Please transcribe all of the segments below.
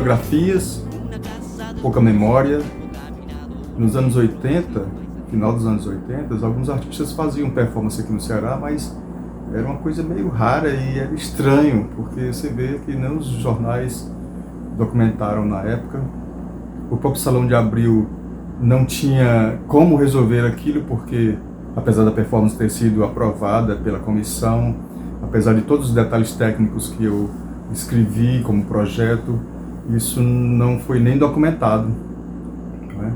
fotografias, pouca memória. Nos anos 80, final dos anos 80, alguns artistas faziam performance aqui no Ceará, mas era uma coisa meio rara e era estranho, porque você vê que nem os jornais documentaram na época. O próprio Salão de Abril não tinha como resolver aquilo, porque apesar da performance ter sido aprovada pela comissão, apesar de todos os detalhes técnicos que eu escrevi como projeto, isso não foi nem documentado, né?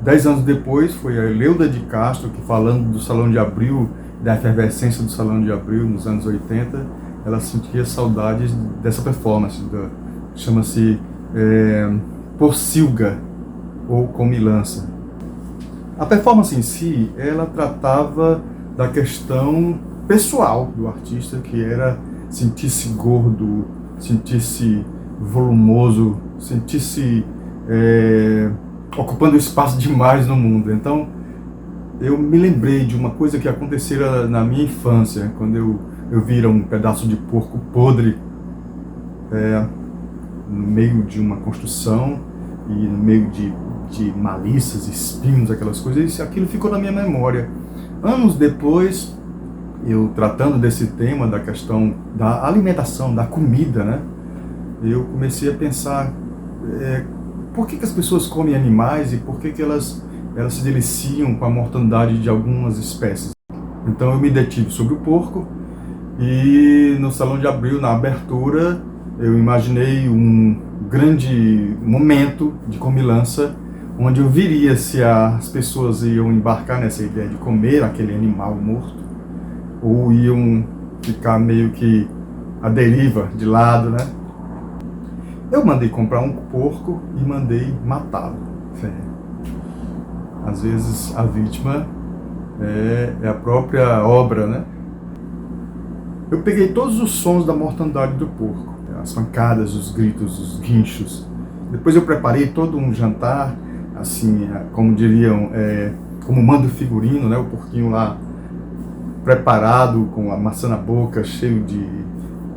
10 anos depois, foi a Leuda de Castro que, falando do Salão de Abril, da efervescência do Salão de Abril nos anos 80, ela sentia saudades dessa performance, chama-se Pocilga, ou Comilança. A performance em si, ela tratava da questão pessoal do artista, que era sentir-se gordo, sentir-se volumoso, sentir-se ocupando espaço demais no mundo. Então, eu me lembrei de uma coisa que acontecera na minha infância, quando eu vira um pedaço de porco podre no meio de uma construção e no meio de malícias, espinhos, aquelas coisas, e aquilo ficou na minha memória. Anos depois, eu tratando desse tema, da questão da alimentação, da comida, né? Eu comecei a pensar por que as pessoas comem animais e por que elas se deliciam com a mortandade de algumas espécies. Então eu me detive sobre o porco e no Salão de Abril, na abertura, eu imaginei um grande momento de comilança, onde eu viria se as pessoas iam embarcar nessa ideia de comer aquele animal morto ou iam ficar meio que à deriva, de lado, né? Eu mandei comprar um porco e mandei matá-lo. Às vezes a vítima é a própria obra, né? Eu peguei todos os sons da mortandade do porco, as pancadas, os gritos, os guinchos. Depois eu preparei todo um jantar, assim, como diriam, como manda o figurino, né? O porquinho lá preparado, com a maçã na boca, cheio de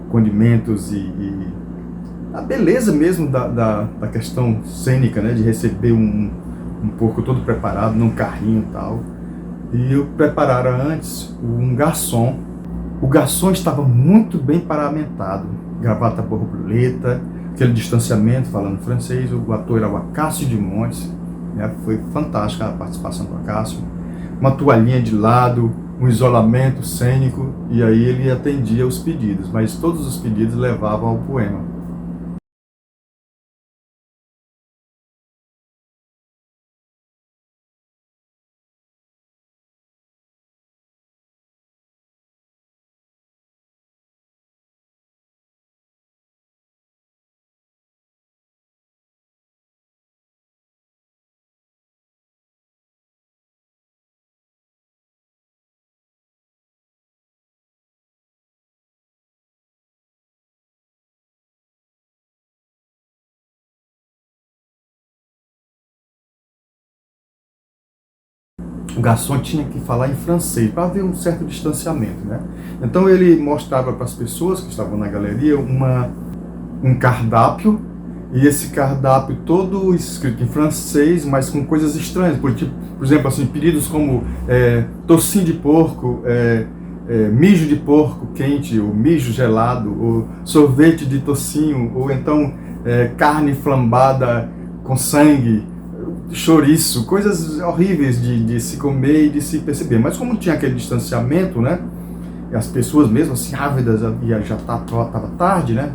condimentos e a beleza mesmo da questão cênica, né? De receber um porco todo preparado, num carrinho e tal. E eu preparara antes um garçom. O garçom estava muito bem paramentado, gravata borboleta, aquele distanciamento, falando francês. O ator era o Acácio de Montes, né? Foi fantástica a participação do Acácio. Uma toalhinha de lado, um isolamento cênico, e aí ele atendia os pedidos, mas todos os pedidos levavam ao poema. O garçom tinha que falar em francês para haver um certo distanciamento, né? Então ele mostrava para as pessoas que estavam na galeria um cardápio, e esse cardápio todo escrito em francês, mas com coisas estranhas, por exemplo, assim, pedidos como tocinho de porco, mijo de porco quente, ou mijo gelado, ou sorvete de tocinho, ou então carne flambada com sangue, chouriço, coisas horríveis de se comer e de se perceber. Mas como tinha aquele distanciamento, né? E as pessoas mesmo assim ávidas, já estava tarde, né?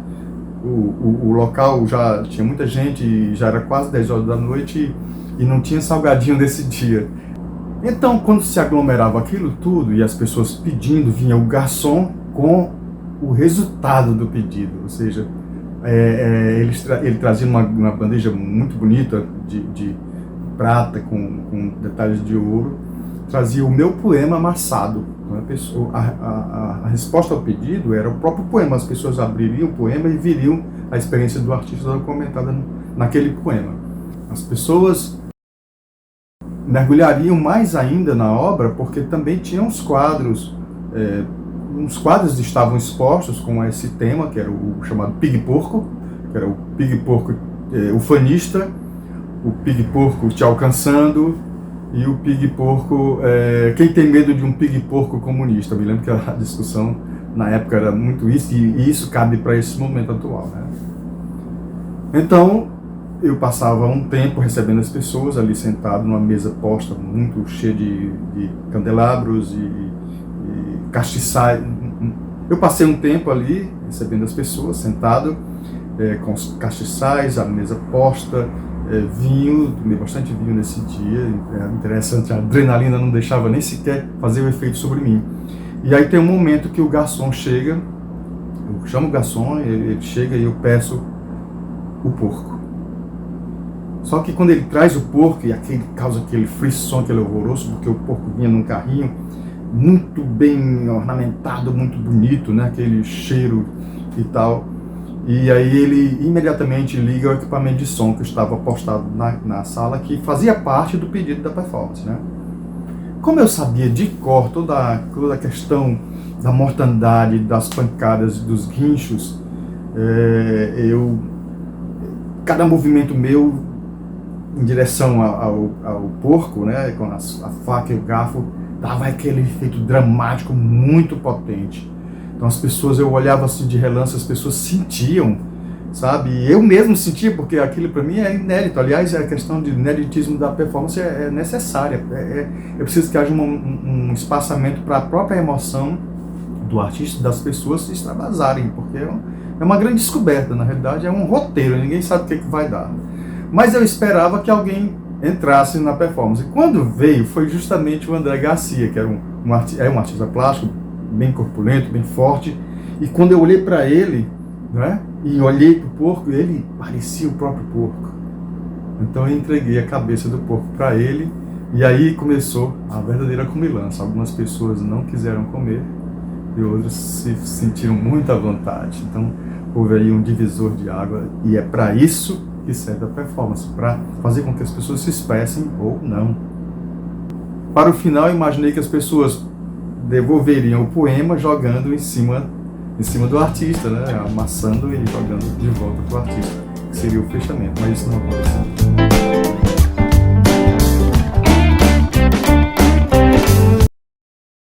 O local já tinha muita gente, já era quase 10 horas da noite e não tinha salgadinho nesse dia. Então, quando se aglomerava aquilo tudo e as pessoas pedindo, vinha o garçom com o resultado do pedido, ou seja, ele trazia uma bandeja muito bonita de prata com detalhes de ouro, trazia o meu poema amassado. A resposta ao pedido era o próprio poema. As pessoas abririam o poema e viriam a experiência do artista documentada naquele poema. As pessoas mergulhariam mais ainda na obra, porque também tinha uns quadros estavam expostos com esse tema, que era o chamado Pig Porco, que era o Pig Porco ufanista, o pig-porco te alcançando e o pig-porco, quem tem medo de um pig-porco comunista? Eu me lembro que a discussão na época era muito isso, e isso cabe para esse momento atual, né? Então, eu passava um tempo recebendo as pessoas ali sentado numa mesa posta, muito cheia de candelabros e castiçais. Eu passei um tempo ali recebendo as pessoas, sentado, com os castiçais, a mesa posta, vinho, tomei bastante vinho nesse dia, interessante, a adrenalina não deixava nem sequer fazer o efeito sobre mim. E aí tem um momento que o garçom chega, eu chamo o garçom, ele chega e eu peço o porco. Só que quando ele traz o porco, e causa aquele frisson, aquele alvoroço, porque o porco vinha num carrinho, muito bem ornamentado, muito bonito, né? Aquele cheiro e tal. E aí ele imediatamente liga o equipamento de som que estava postado na sala, que fazia parte do pedido da performance, né? Como eu sabia de cor toda a questão da mortandade, das pancadas, dos guinchos, cada movimento meu em direção ao porco, né, com a faca e o garfo, dava aquele efeito dramático muito potente. Então as pessoas, eu olhava assim de relance, as pessoas sentiam, sabe? Eu mesmo sentia, porque aquilo para mim é inédito. Aliás, a questão de ineditismo da performance é necessária. É preciso que haja um espaçamento para a própria emoção do artista e das pessoas se extravasarem, porque é uma grande descoberta, na realidade é um roteiro, ninguém sabe o que vai dar. Mas eu esperava que alguém entrasse na performance. E quando veio, foi justamente o André Garcia, que era um artista plástico, bem corpulento, bem forte. E quando eu olhei para ele, né, e olhei para o porco, ele parecia o próprio porco. Então eu entreguei a cabeça do porco para ele, e aí começou a verdadeira comilança. Algumas pessoas não quiseram comer, e outras se sentiram muito à vontade. Então houve aí um divisor de água, e é para isso que serve a performance, para fazer com que as pessoas se expressem ou não. Para o final, eu imaginei que as pessoas devolveriam o poema jogando em cima do artista, né? Amassando e jogando de volta para o artista, que seria o fechamento, mas isso não aconteceu.